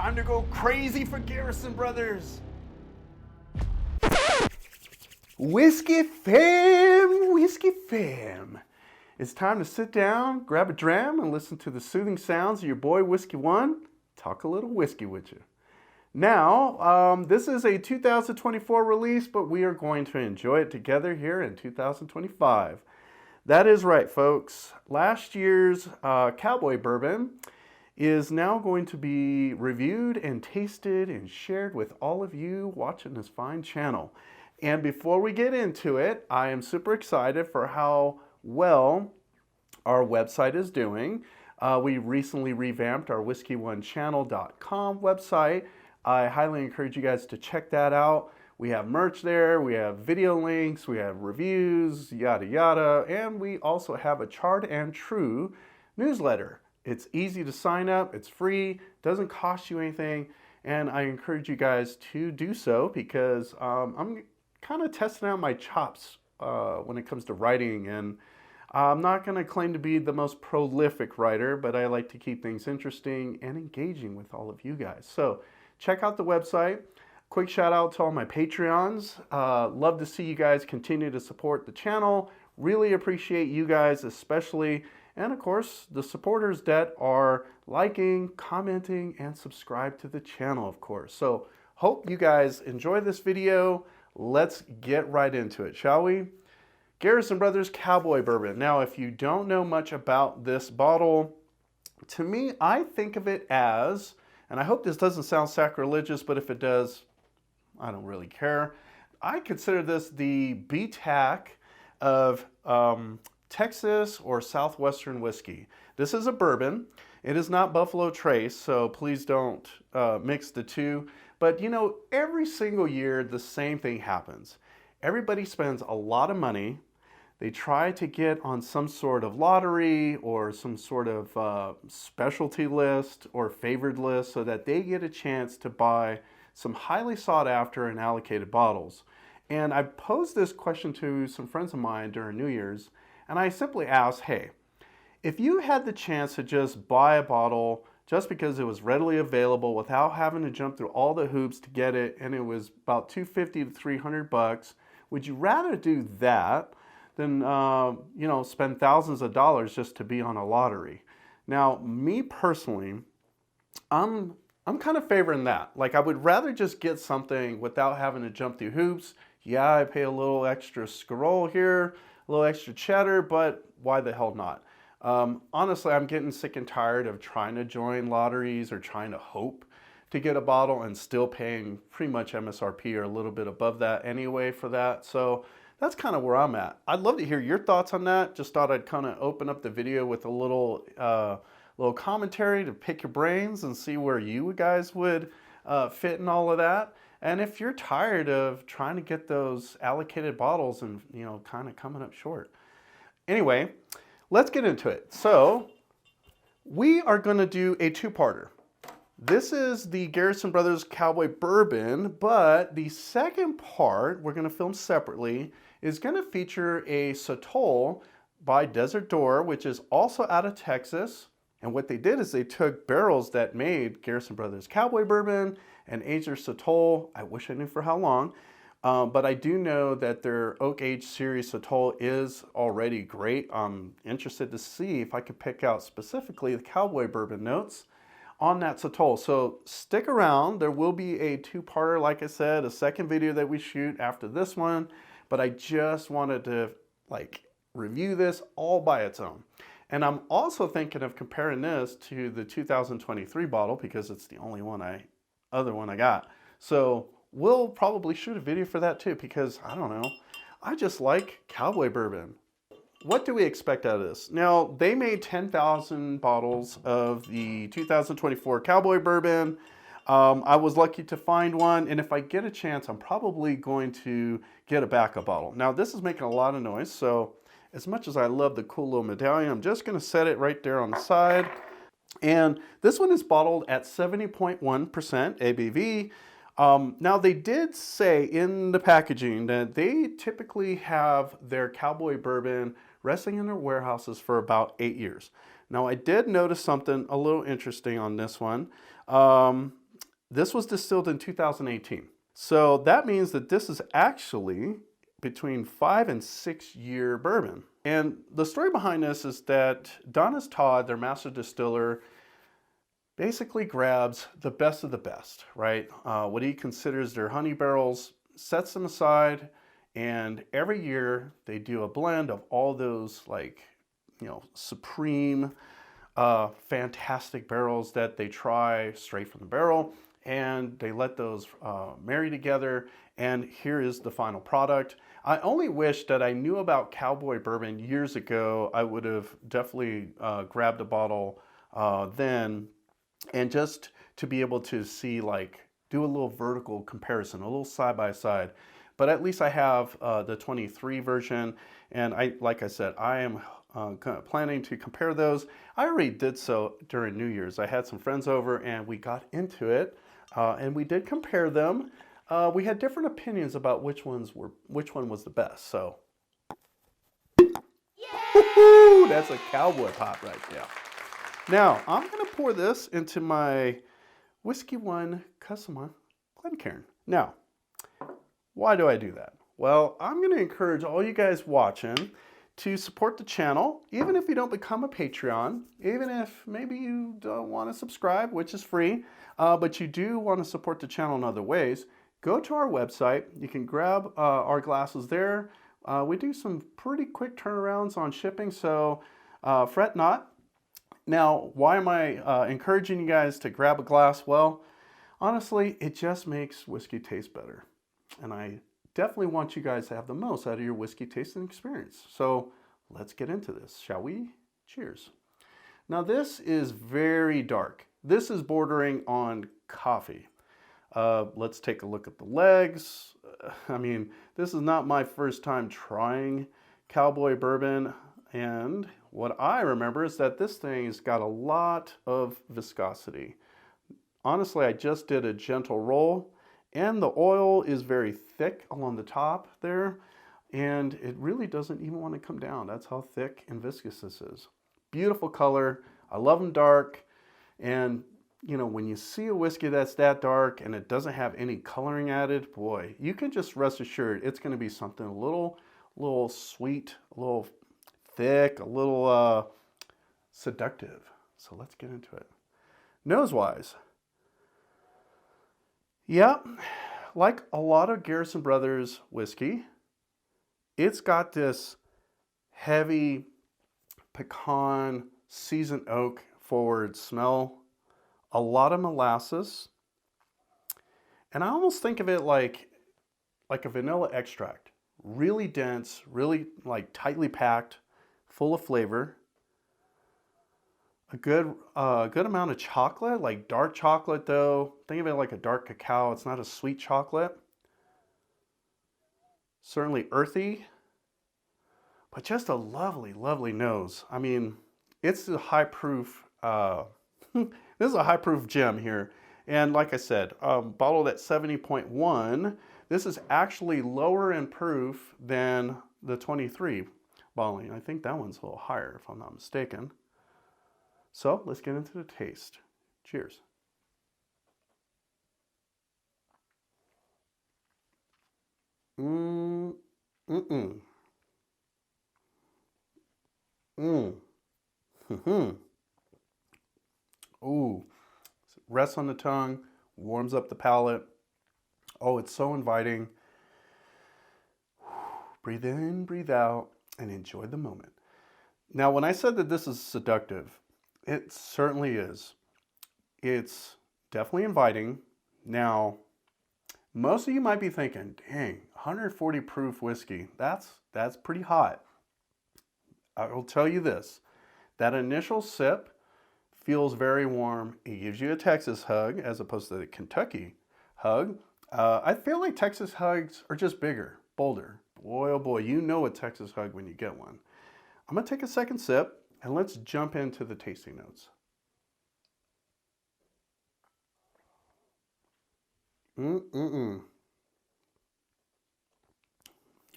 Time to go crazy for Garrison Brothers. Whiskey fam, whiskey fam. It's time to sit down, grab a dram, and listen to the soothing sounds of your boy Whiskey One talk a little whiskey with you. Now, this is a 2024 release, but we are going to enjoy it together here in 2025. That is right, folks. Last year's Cowboy Bourbon is now going to be reviewed and tasted and shared with all of you watching this fine channel. And before we get into it, I am super excited for how well our website is doing. We recently revamped our whiskeyonechannel.com website. I highly encourage you guys to check that out. We have merch there, we have video links, we have reviews, yada yada, and we also have a Charred and True newsletter. It's easy to sign up, it's free, doesn't cost you anything, and I encourage you guys to do so because I'm kind of testing out my chops when it comes to writing, and I'm not going to claim to be the most prolific writer, but I like to keep things interesting and engaging with all of you guys. So check out the website. Quick shout out to all my Patreons. Love to see you guys continue to support the channel. Really appreciate you guys especially. And of course, the supporters that are liking, commenting, and subscribe to the channel, of course. So hope you guys enjoy this video. Let's get right into it, shall we? Garrison Brothers Cowboy Bourbon. Now, if you don't know much about this bottle, to me, I think of it as, and I hope this doesn't sound sacrilegious, but if it does, I don't really care. I consider this the BTAC of Texas or Southwestern whiskey. This is a bourbon. It is not Buffalo Trace, so please don't mix the two. But you know, every single year the same thing happens. Everybody spends a lot of money. They try to get on some sort of lottery or some sort of specialty list or favored list so that they get a chance to buy some highly sought after and allocated bottles. And I posed this question to some friends of mine during New Year's, and I simply asked, hey, if you had the chance to just buy a bottle just because it was readily available without having to jump through all the hoops to get it, and it was about $250 to $300, would you rather do that than spend thousands of dollars just to be on a lottery? Now, me personally, I'm kind of favoring that. Like, I would rather just get something without having to jump through hoops. Yeah, I pay a little extra scroll here, a little extra cheddar, but why the hell not? Honestly, I'm getting sick and tired of trying to join lotteries or trying to hope to get a bottle and still paying pretty much MSRP or a little bit above that anyway for that. So that's kind of where I'm at. I'd love to hear your thoughts on that. Just thought I'd kind of open up the video with a little commentary to pick your brains and see where you guys would fit in all of that. And if you're tired of trying to get those allocated bottles and, you know, kind of coming up short. Anyway, let's get into it. So we are going to do a two-parter. This is the Garrison Brothers Cowboy Bourbon, but the second part we're going to film separately is going to feature a Sotol by Desert Door, which is also out of Texas. And what they did is they took barrels that made Garrison Brothers Cowboy Bourbon and aged their Sotol. I wish I knew for how long, but I do know that their Oak Age Series Sotol is already great. I'm interested to see if I could pick out specifically the Cowboy Bourbon notes on that Sotol. So stick around. There will be a two-parter, like I said, a second video that we shoot after this one, but I just wanted to review this all by its own. And I'm also thinking of comparing this to the 2023 bottle because it's the only other one I got. So we'll probably shoot a video for that too because, I don't know, I just like Cowboy Bourbon. What do we expect out of this? Now, they made 10,000 bottles of the 2024 Cowboy Bourbon. I was lucky to find one, and if I get a chance, I'm probably going to get a backup bottle. Now, this is making a lot of noise, so as much as I love the cool little medallion, I'm just going to set it right there on the side. And this one is bottled at 70.1% ABV. Now, they did say in the packaging that they typically have their Cowboy Bourbon resting in their warehouses for about 8 years. Now, I did notice something a little interesting on this one. This was distilled in 2018. So that means that this is actually between 5 and 6 year bourbon. And the story behind this is that Donna's Todd, their master distiller, basically grabs the best of the best, right? What he considers their honey barrels, sets them aside, and every year they do a blend of all those supreme, fantastic barrels that they try straight from the barrel, and they let those marry together, and here is the final product. I only wish that I knew about Cowboy Bourbon years ago. I would have definitely grabbed a bottle then, and just to be able to see, do a little vertical comparison, a little side by side. But at least I have the 23 version, and like I said, I am planning to compare those. I already did so during New Year's. I had some friends over and we got into it, and we did compare them. We had different opinions about which one was the best. So, that's a cowboy pop right there. Now I'm gonna pour this into my Whiskey One Custom Glencairn. Now, why do I do that? Well, I'm gonna encourage all you guys watching to support the channel, even if you don't become a Patreon, even if maybe you don't want to subscribe, which is free, but you do want to support the channel in other ways. Go to our website. You can grab our glasses there. We do some pretty quick turnarounds on shipping, so fret not. Now, why am I encouraging you guys to grab a glass? Well, honestly, it just makes whiskey taste better. And I definitely want you guys to have the most out of your whiskey tasting experience. So let's get into this, shall we? Cheers. Now this is very dark. This is bordering on coffee. Let's take a look at the legs. I mean, this is not my first time trying Cowboy Bourbon, and what I remember is that this thing's got a lot of viscosity. Honestly, I just did a gentle roll, and the oil is very thick along the top there, and it really doesn't even want to come down. That's how thick and viscous this is. Beautiful color. I love them dark, and when you see a whiskey that's that dark and it doesn't have any coloring added, boy, you can just rest assured it's going to be something a little sweet, a little thick, a little seductive. So let's get into it. Nose-wise, yeah, like a lot of Garrison Brothers whiskey, it's got this heavy pecan, seasoned oak forward smell. A lot of molasses, and I almost think of it like a vanilla extract. Really dense, really tightly packed, full of flavor. A good amount of chocolate, like dark chocolate though. Think of it like a dark cacao. It's not a sweet chocolate. Certainly earthy, but just a lovely, lovely nose. I mean, it's a high proof. This is a high proof gem here. And like I said, bottled at 70.1. This is actually lower in proof than the 23 bottling. I think that one's a little higher if I'm not mistaken. So let's get into the taste. Cheers. Ooh, rests on the tongue, warms up the palate. Oh, it's so inviting. Breathe in, breathe out, and enjoy the moment. Now, when I said that this is seductive, it certainly is. It's definitely inviting. Now, most of you might be thinking, dang, 140 proof whiskey, that's pretty hot. I will tell you this, that initial sip feels very warm. It gives you a Texas hug as opposed to the Kentucky hug. I feel like Texas hugs are just bigger, bolder. Boy, oh boy, you know a Texas hug when you get one. I'm gonna take a second sip and let's jump into the tasting notes.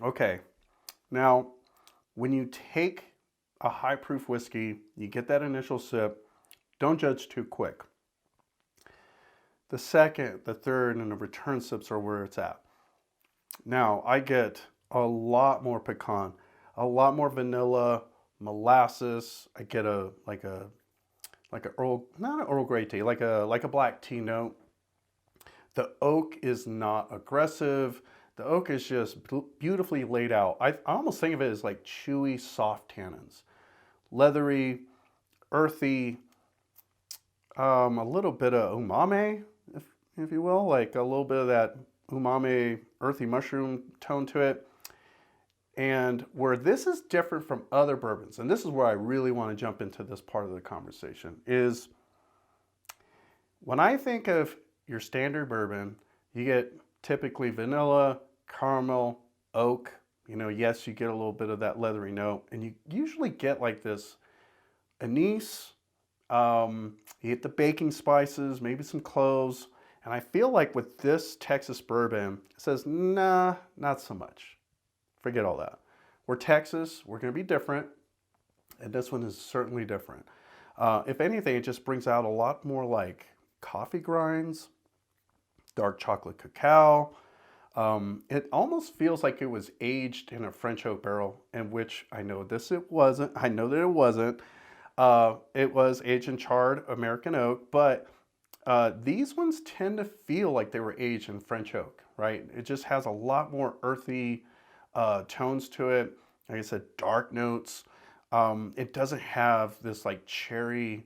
Okay, now when you take a high proof whiskey, you get that initial sip, don't judge too quick. The second, the third, and the return sips are where it's at. Now, I get a lot more pecan, a lot more vanilla, molasses. I get like a Earl, not an Earl Grey tea, like a black tea note. The oak is not aggressive. The oak is just beautifully laid out. I almost think of it as like chewy, soft tannins. Leathery, earthy, a little bit of umami, if you will, like a little bit of that umami, earthy mushroom tone to it. And where this is different from other bourbons, and this is where I really want to jump into this part of the conversation, is when I think of your standard bourbon, you get typically vanilla, caramel, oak. You know, yes, you get a little bit of that leathery note, and you usually get like this anise. You get the baking spices, maybe some cloves, and I feel like with this Texas bourbon, it says, nah, not so much. Forget all that. We're Texas, we're going to be different, and this one is certainly different. If anything, it just brings out a lot more like coffee grinds, dark chocolate cacao. It almost feels like it was aged in a French oak barrel, in which I know it wasn't. I know that it wasn't. It was aged in charred American oak, but these ones tend to feel like they were aged in French oak, right? It just has a lot more earthy tones to it. Like I said, dark notes. It doesn't have this like cherry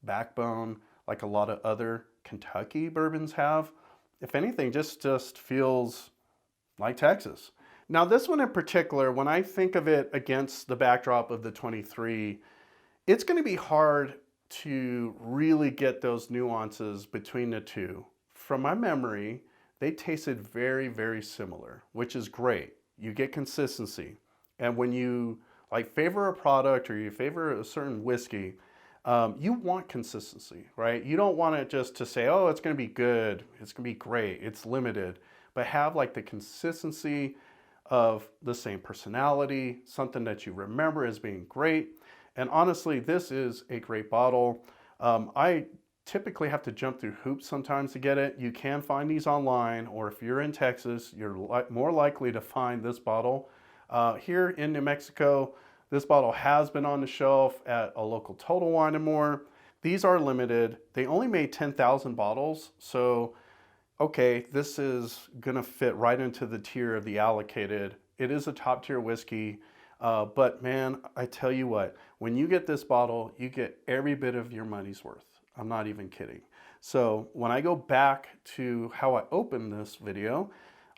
backbone like a lot of other Kentucky bourbons have. If anything, just feels like Texas. Now this one in particular, when I think of it against the backdrop of the 23, it's going to be hard to really get those nuances between the two. From my memory, they tasted very, very similar, which is great. You get consistency. And when you like favor a product or you favor a certain whiskey, you want consistency, right? You don't want it just to say, oh, it's going to be good, it's going to be great, it's limited, but have like the consistency of the same personality, something that you remember as being great. And honestly, this is a great bottle. I typically have to jump through hoops sometimes to get it. You can find these online, or if you're in Texas, you're more likely to find this bottle. Here in New Mexico, this bottle has been on the shelf at a local Total Wine & More. These are limited. They only made 10,000 bottles, so okay, this is gonna fit right into the tier of the allocated. It is a top tier whiskey, but man, I tell you what, when you get this bottle, you get every bit of your money's worth. I'm not even kidding. So when I go back to how I opened this video,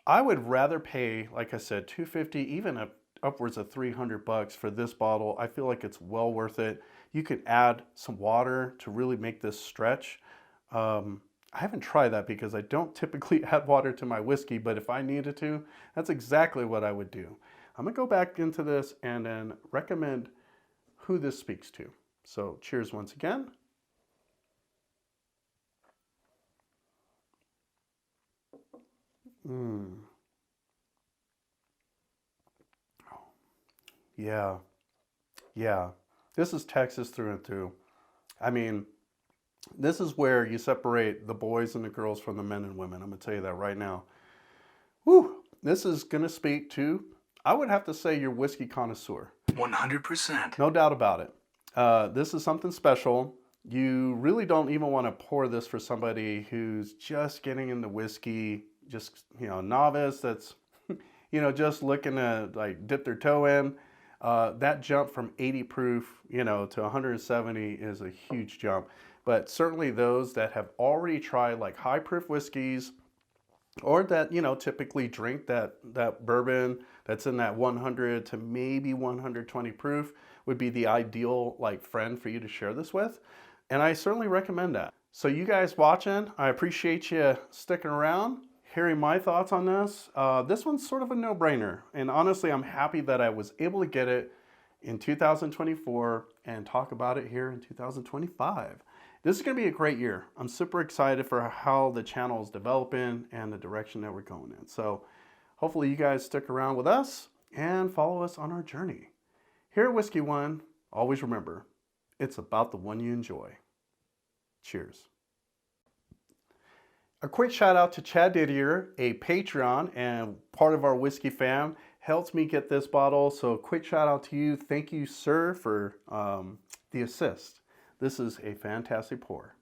I would rather pay, like I said, $250, even upwards of $300 for this bottle. I feel like it's well worth it. You could add some water to really make this stretch. I haven't tried that because I don't typically add water to my whiskey, but if I needed to, that's exactly what I would do. I'm gonna go back into this and then recommend who this speaks to. So cheers once again. Yeah, yeah. This is Texas through and through. I mean, this is where you separate the boys and the girls from the men and women. I'm gonna tell you that right now. Whew, this is gonna speak to, I would have to say, your whiskey connoisseur. 100%. No doubt about it. This is something special. You really don't even want to pour this for somebody who's just getting into whiskey, just, you know, novice that's, you know, just looking to like dip their toe in. That jump from 80 proof, you know, to 170 is a huge jump. But certainly those that have already tried like high proof whiskeys, or that, you know, typically drink that bourbon that's in that 100 to maybe 120 proof, would be the ideal like friend for you to share this with. And I certainly recommend that. So you guys watching, I appreciate you sticking around, hearing my thoughts on this. This one's sort of a no-brainer. And honestly, I'm happy that I was able to get it in 2024 and talk about it here in 2025. This is gonna be a great year. I'm super excited for how the channel is developing and the direction that we're going in. So hopefully you guys stick around with us and follow us on our journey. Here at Whiskey One, always remember, it's about the one you enjoy. Cheers. A quick shout out to Chad Didier, a Patreon and part of our whiskey fam, helps me get this bottle. So a quick shout out to you. Thank you, sir, for the assist. This is a fantastic pour.